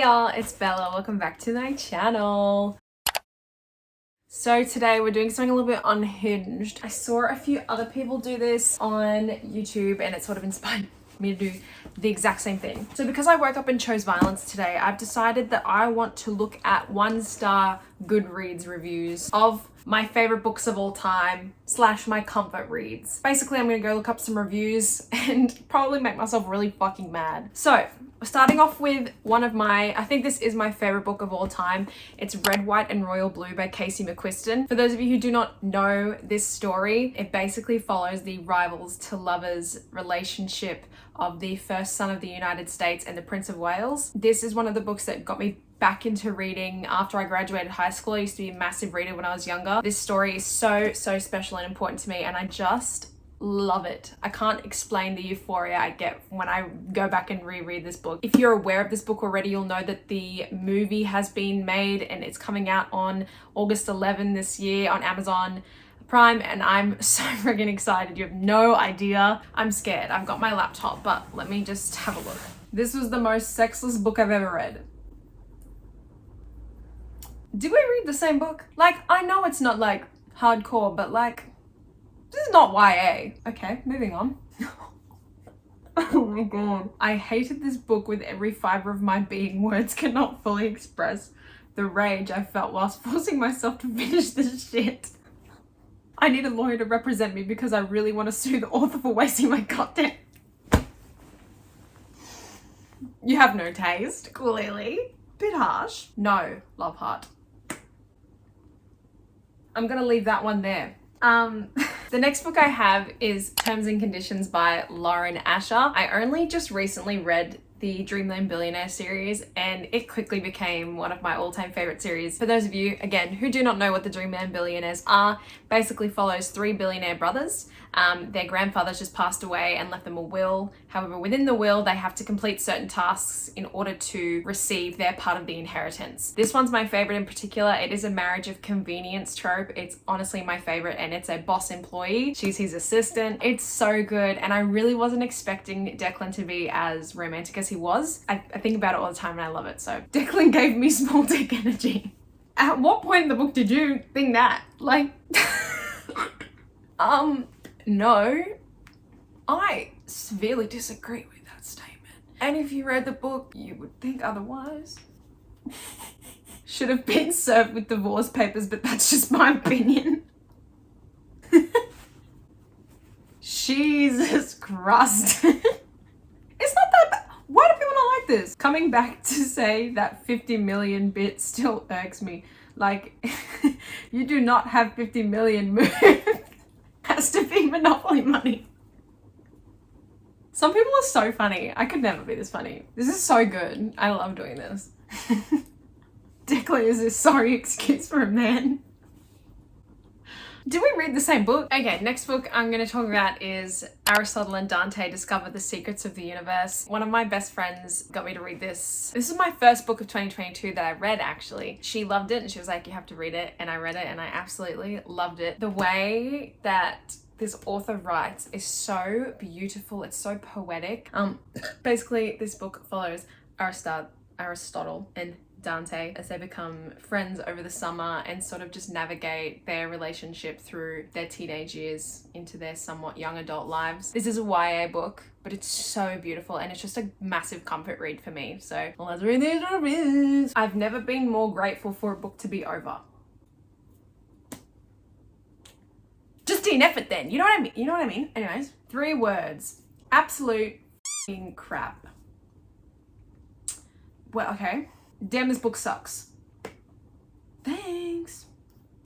y'all, it's Bella. Welcome back to my channel. So today we're doing something a little bit unhinged. I saw a few other people do this on YouTube and it sort of inspired me to do the exact same thing. So because I woke up and chose violence today, I've decided that I want to look at 1-star Goodreads reviews of my favorite books of all time / my comfort reads. Basically, I'm gonna go look up some reviews and probably make myself really fucking mad. So starting off with one of my, I think this is my favorite book of all time. It's Red, White and Royal Blue by Casey McQuiston. For those of you who do not know this story, it basically follows the rivals to lovers relationship of the first son of the United States and the Prince of Wales. This is one of the books that got me back into reading after I graduated high school. I used to be a massive reader when I was younger. This story is so special and important to me, and I just love it. I can't explain the euphoria I get when I go back and reread this book. If you're aware of this book already, you'll know that the movie has been made and it's coming out on August 11 this year on Amazon Prime, and I'm so freaking excited. You have no idea. I'm scared. I've got my laptop, but let me just have a look. This was the most sexless book I've ever read. Did we read the same book? Like, I know it's not like hardcore, but like, this is not YA. Okay, moving on. Oh my god. I hated this book with every fiber of my being. Words cannot fully express the rage I felt whilst forcing myself to finish this shit. I need a lawyer to represent me because I really want to sue the author for wasting my content. You have no taste, clearly. Bit harsh. No, love heart. I'm gonna leave that one there. The next book I have is Terms and Conditions by Lauren Asher. I only just recently read the Dreamland Billionaire series and it quickly became one of my all-time favorite series. For those of you, again, who do not know what the Dreamland Billionaires are, basically follows 3 billionaire brothers. Their grandfathers just passed away and left them a will. However, within the will, they have to complete certain tasks in order to receive their part of the inheritance. This one's my favorite in particular. It is a marriage of convenience trope. It's honestly my favorite, and it's a boss employee. She's his assistant. It's so good, and I really wasn't expecting Declan to be as romantic as he was. I think about it all the time and I love it. So Declan gave me small dick energy. At what point in the book did you think that? Like, no, I severely disagree with that statement. And if you read the book, you would think otherwise. Should have been served with divorce papers, but that's just my opinion. Jesus Christ. It's not that bad. Why do people not like this? Coming back to say that 50 million bit still irks me. Like, you do not have 50 million move. Has to be Monopoly money. Some people are so funny. I could never be this funny. This is so good. I love doing this. Declan is a sorry excuse for a man. Did we read the same book? Okay, next book I'm going to talk about is Aristotle and Dante Discover the Secrets of the Universe. One of my best friends got me to read this. This is my first book of 2022 that I read, actually. She loved it and she was like, you have to read it. And I read it and I absolutely loved it. The way that this author writes is so beautiful. It's so poetic. Basically, this book follows Aristotle and Dante as they become friends over the summer and sort of just navigate their relationship through their teenage years into their somewhat young adult lives. This is a YA book, but it's so beautiful and it's just a massive comfort read for me. So let's read these reviews. I've never been more grateful for a book to be over. Just an effort then. You know what I mean? You know what I mean? Anyways, 3 words. Absolute f***ing crap. Well, okay. Damn, this book sucks. Thanks.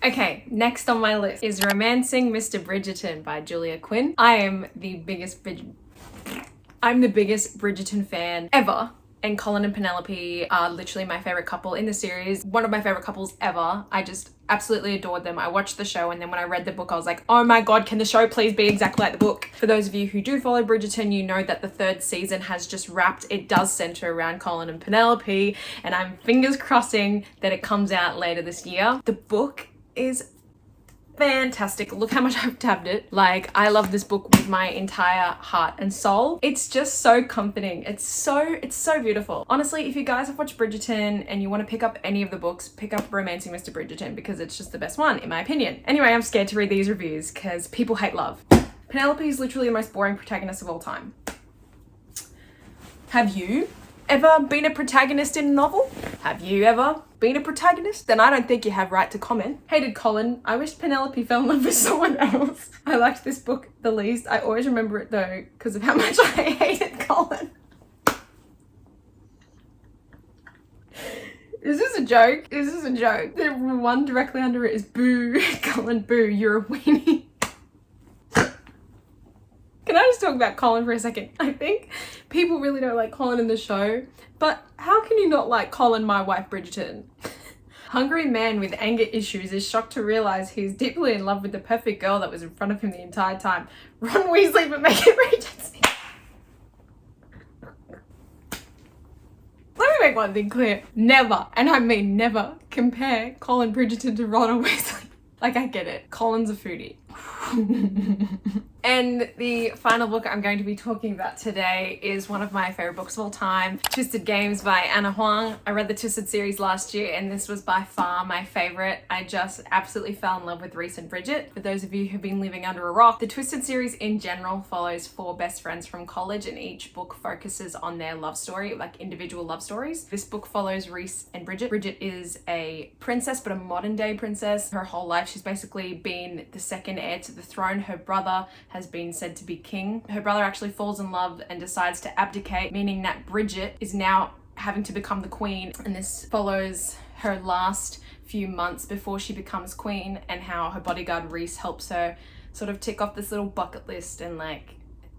Okay, next on my list is Romancing Mr. Bridgerton by Julia Quinn. I'm the biggest Bridgerton fan ever. And Colin and Penelope are literally my favorite couple in the series. One of my favorite couples ever. I just absolutely adored them. I watched the show and then when I read the book, I was like, oh my God, can the show please be exactly like the book? For those of you who do follow Bridgerton, you know that the 3rd season has just wrapped. It does center around Colin and Penelope, and I'm fingers crossing that it comes out later this year. The book is fantastic. Look how much I've tabbed it. Like, I love this book with my entire heart and soul. It's just so comforting. It's so beautiful. Honestly, if you guys have watched Bridgerton and you want to pick up any of the books, pick up Romancing Mr. Bridgerton because it's just the best one, in my opinion. Anyway, I'm scared to read these reviews because people hate love. Penelope is literally the most boring protagonist of all time. Have you ever been a protagonist in a novel? Have you ever been a protagonist? Then I don't think you have right to comment. Hated Colin. I wish Penelope fell in love with someone else. I liked this book the least. I always remember it though because of how much I hated Colin. Is this a joke? Is this a joke? The one directly under it is boo. Colin, boo, you're a weenie. Can I just talk about Colin for a second? I think people really don't like Colin in the show, but how can you not like Colin, my wife, Bridgerton? Hungry man with anger issues is shocked to realise he's deeply in love with the perfect girl that was in front of him the entire time. Ron Weasley, but make it Regency. Let me make one thing clear. Never, and I mean never, compare Colin Bridgerton to Ron Weasley. Like, I get it. Colin's a foodie. And the final book I'm going to be talking about today is one of my favorite books of all time, Twisted Games by Anna Huang. I read the Twisted series last year and this was by far my favorite. I just absolutely fell in love with Rhys and Bridget. For those of you who've been living under a rock, the Twisted series in general follows 4 best friends from college and each book focuses on their love story, like individual love stories. This book follows Rhys and Bridget. Bridget is a princess, but a modern day princess. Her whole life she's basically been the second heir to the throne. Her brother has been said to be king. Her brother actually falls in love and decides to abdicate, meaning that Bridget is now having to become the queen, and this follows her last few months before she becomes queen and how her bodyguard Rhys helps her sort of tick off this little bucket list and like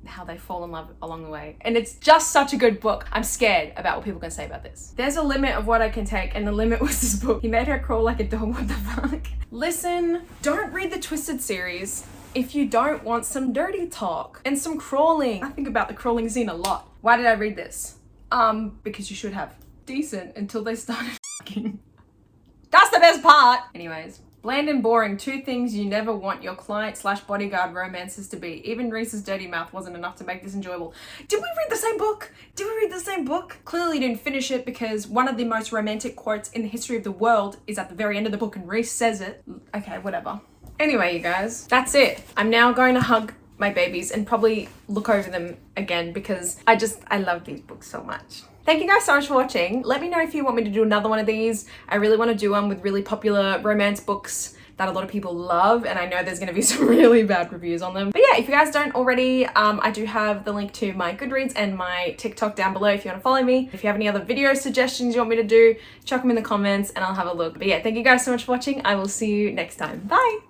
how they fall in love along the way. And it's just such a good book. I'm scared about what people can say about this. There's a limit of what I can take and the limit was this book. He made her crawl like a dog, what the fuck? Listen, don't read the Twisted series if you don't want some dirty talk and some crawling. I think about the crawling scene a lot. Why did I read this? Because you should have. Decent until they started fucking. That's the best part! Anyways. Bland and boring, 2 things you never want your client/bodyguard romances to be. Even Rhys's dirty mouth wasn't enough to make this enjoyable. Did we read the same book? Did we read the same book? Clearly didn't finish it because one of the most romantic quotes in the history of the world is at the very end of the book and Rhys says it. Okay, whatever. Anyway, you guys, that's it. I'm now going to hug my babies and probably look over them again because I love these books so much. Thank you guys so much for watching. Let me know if you want me to do another one of these. I really want to do one with really popular romance books that a lot of people love, and I know there's going to be some really bad reviews on them. But yeah, if you guys don't already, I do have the link to my Goodreads and my TikTok down below if you want to follow me. If you have any other video suggestions you want me to do, chuck them in the comments and I'll have a look. But yeah, thank you guys so much for watching. I will see you next time. Bye!